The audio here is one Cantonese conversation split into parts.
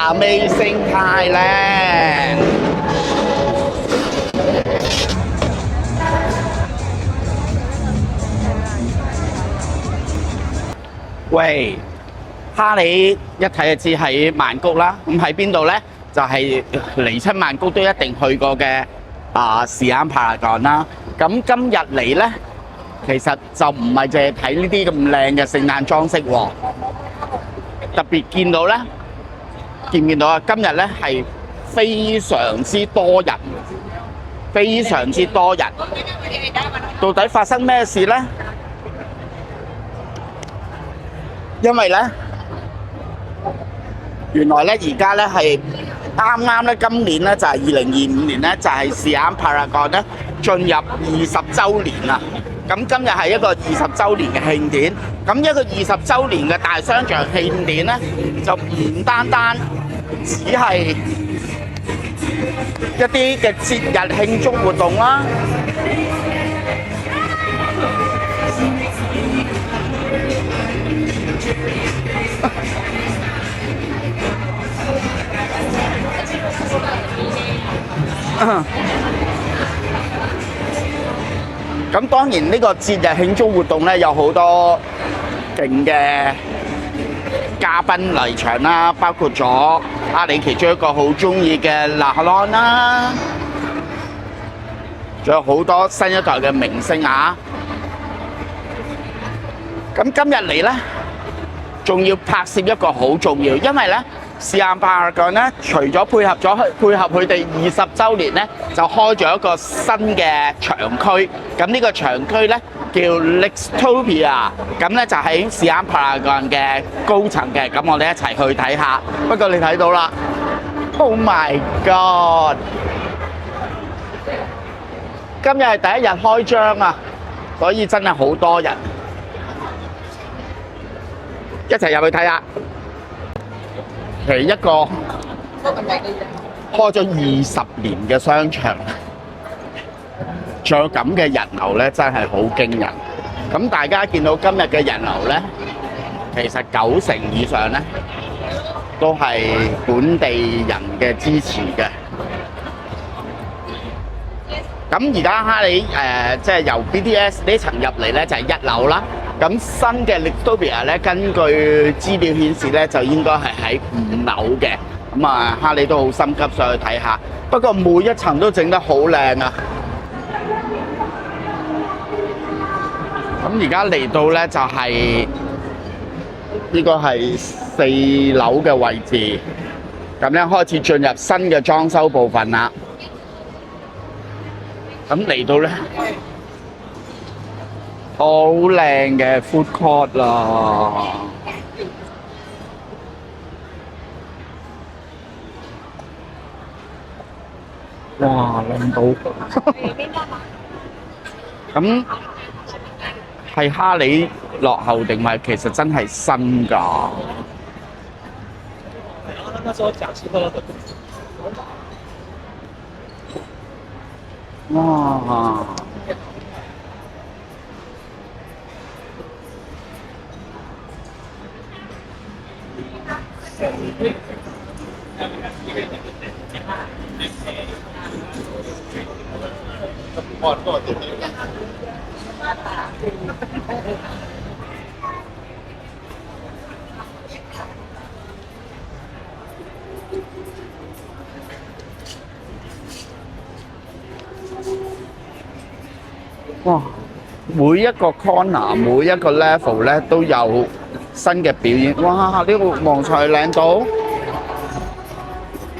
Amazing Thailand。喂，哈利一睇就知喺曼谷啦。咁喺邊度呢？就係嚟親曼谷都一定去過嘅Siam Paragon 啦。咁今日嚟呢，其實就唔係淨係睇呢啲咁靚嘅聖誕裝飾喎，特別見到呢，見唔見到啊？今日呢係非常之多人，非常之多人。到底發生咩事呢？因為咧，原來咧而家咧係啱啱咧，今年咧就係2025年咧，就係Siam Paragon咧進入20週年啦。咁今日係一個20週年嘅慶典。咁一個20週年嘅大商場慶典咧，就唔單單只係一啲嘅節日慶祝活動啦。咁當然呢個節日慶祝活動咧，有好多勁嘅嘉賓嚟場啦，包括咗你其中一個好中意嘅La Holland啦，仲有好多新一代嘅明星啊！咁今日嚟咧，仲要拍攝一個好重要，因為咧Siam Paragon咧，除咗配合佢哋20週年咧，就開咗一個新嘅場區。咁呢個場區咧叫 Lextopia， 咁咧就喺Siam Paragon嘅高層嘅。咁我哋一齊去睇下。不過你睇到啦 ，Oh my God！ 今日係第一日開張啊，所以真係好多人。一齊入去睇下。係一個開咗20年嘅商場，仲有咁嘅人流咧，真係好驚人。咁大家見到今日嘅人流咧，其實90%以上咧都係本地人嘅支持嘅。咁而家哈利即係由 BTS 呢層入嚟咧，就係1樓啦。咁新嘅 Lextopia 咧，根據資料顯示咧，就應該係喺5樓嘅。咁哈利都好心急上去睇下。不過每一層都整得好靚啊！咁而家嚟到咧就係呢個係4樓嘅位置。咁咧開始進入新嘅裝修部分啦。咁嚟到咧，好靚嘅 food court 啦！哇，靚到咁係哈利落後定係其實真係新㗎？哇！哇！每一個 corner，每一個 level 咧都有新嘅表演。哇！呢個望上去靚到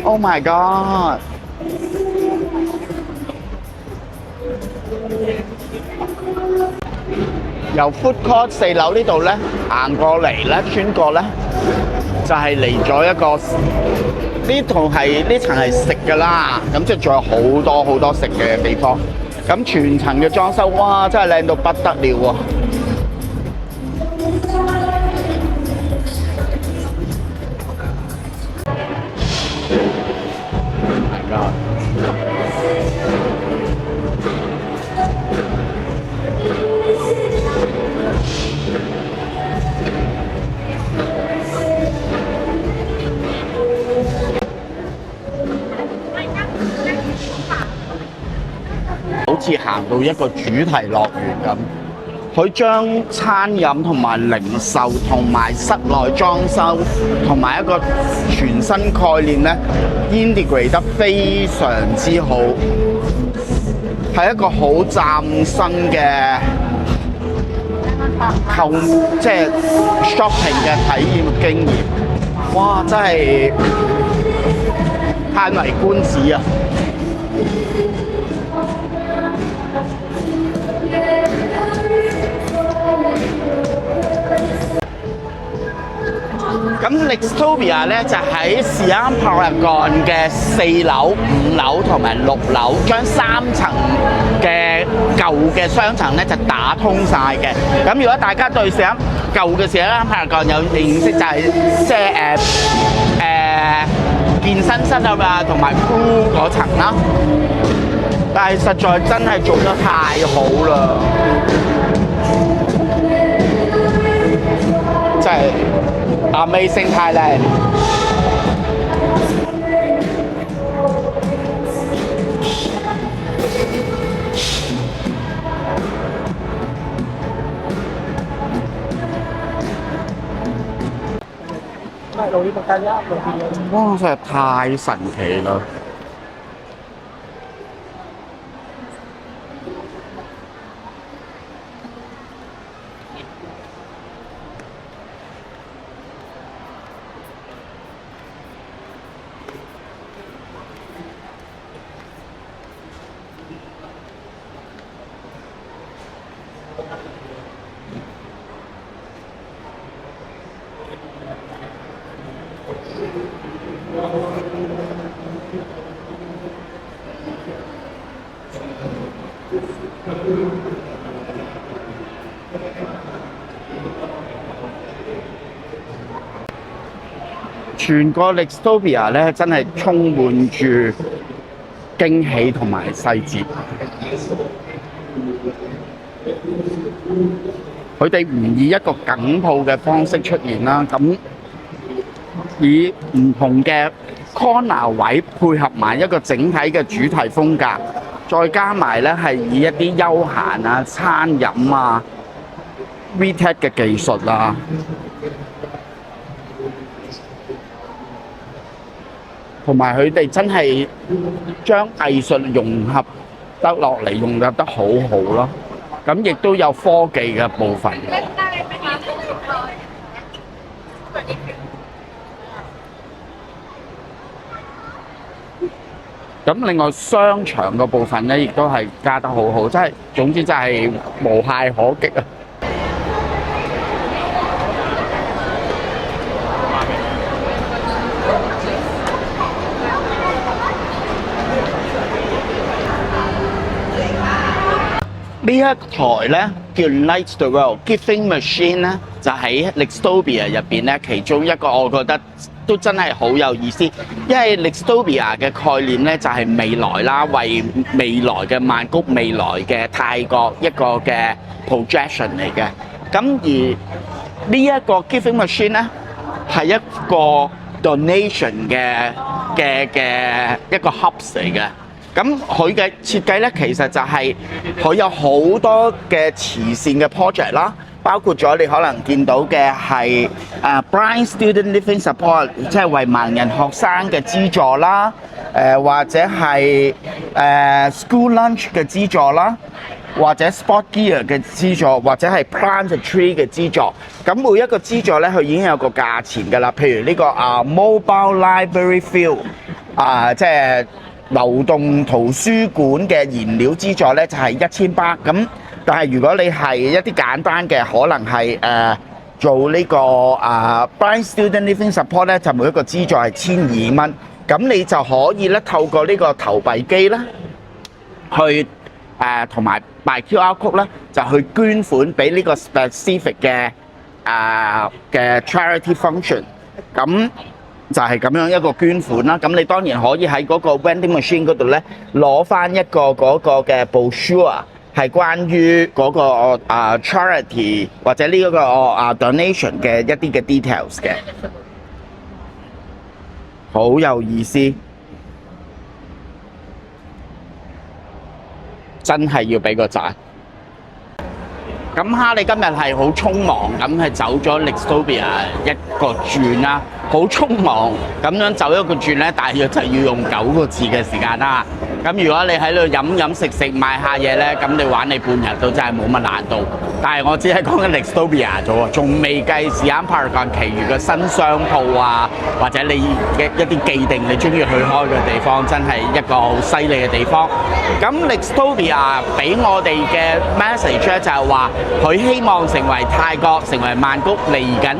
，Oh my God！ 由 food court 4樓呢度咧行過嚟咧，穿過咧就係嚟咗一個呢層係食㗎啦。咁即係仲有好多好多食嘅地方。咁全層嘅裝修，哇！真係靚到不得了喎！似行到一個主題樂園咁。佢將餐飲同埋零售同埋室內裝修同埋一個全新概念咧 integrate 得非常之好，係一個好嶄新嘅即係 shopping 嘅體驗經驗。哇！真係歎為觀止啊！咁 Nextopia 咧就喺 Siam Paragon 嘅4樓、5樓同埋6樓，將3層嘅舊嘅商層咧就打通晒嘅。咁如果大家對舊嘅 Siam Paragon 有認識，就係即係健身室啊同埋 pool 嗰層啦。但係實在真係做得太好啦！真係 Amazing Thailand。哇！真係太神奇啦！全個 Nextopia 咧真係充滿住驚喜同埋細節。佢哋唔以一個緊鋪嘅方式出現啦，咁以唔同嘅 corner 位配合埋一個整體嘅主題風格，再加埋咧係以一啲休閒啊、餐飲啊、retail 嘅技術啊。同埋佢哋真係將藝術融合得落嚟，融入得好好咯。咁亦都有科技嘅部分。咁另外商場嘅部分咧，亦都係加得好好，真係總之真係無懈可擊啊！呢一台咧叫 Light the World Giving Machine 咧，就喺 Nextopia 入邊咧，其中一個我覺得都真係好有意思，因為 Nextopia 嘅概念咧就係未來啦，為未來嘅曼谷、未來嘅泰國一個嘅 projection 嚟嘅。咁而呢一個 Giving Machine 咧係一個 donation 嘅一個 hubs 嚟嘅。咁佢嘅設計咧，其實就係佢有好多嘅慈善嘅 project 啦，包括咗你可能見到嘅係Blind Student Living Support， 即係為盲人學生嘅資助啦，或者係School Lunch 嘅資助啦，或者 Sport Gear 嘅資助，或者係 Plant a Tree 嘅資助。咁每一個資助咧，佢已經有個價錢㗎啦。譬如呢個Mobile Library Field 即係流動圖書館嘅燃料資助咧就係1800咁，但係如果你係一啲簡單嘅，可能係做呢個Blind Student Living Support 咧，就每一個資助係1200蚊，咁你就可以咧透過呢個投幣機咧，去同埋賣 QR code 咧，就去捐款俾呢個 specific 嘅charity function， 咁就係咁樣一個捐款啦。咁你當然可以喺嗰個 vending machine 嗰度咧攞翻一個嗰個嘅 brochure， 係關於嗰個charity 或者呢一個donation 嘅一啲嘅 details 嘅，好有意思。真係要俾個讚。咁哈利今日係好匆忙咁係走咗 Nextopia 一個轉啦，好匆忙咁樣走一個轉咧，大約就要用9個字嘅時間啦。咁如果你喺度飲食食買下嘢咧，咁你玩你半日都真係冇乜難度。但係我只係講緊 Nextopia 啫喎，仲未計 Siam Paragon 其餘嘅新商鋪啊，或者你嘅一啲既定你中意去開嘅地方，真係一個好犀利嘅地方。咁 Nextopia 俾我哋嘅 message 咧就係話，佢希望成為泰國、成為曼谷嚟緊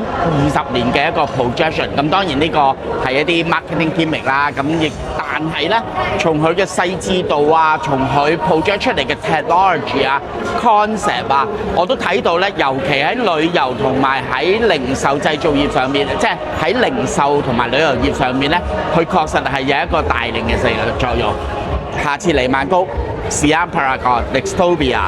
20年嘅一個 projection。咁當然呢個係一啲 marketing gimmick 啦。咁但係咧，從佢嘅細緻度啊，從佢 project 出嚟嘅 technology 啊、concept 啊，我都睇到咧，尤其喺旅遊同埋喺零售製造業上面，即係喺零售同埋旅遊業上面咧，佢確實係有一個帶領嘅作用。下次嚟曼谷 Siam Paragon Nextopia。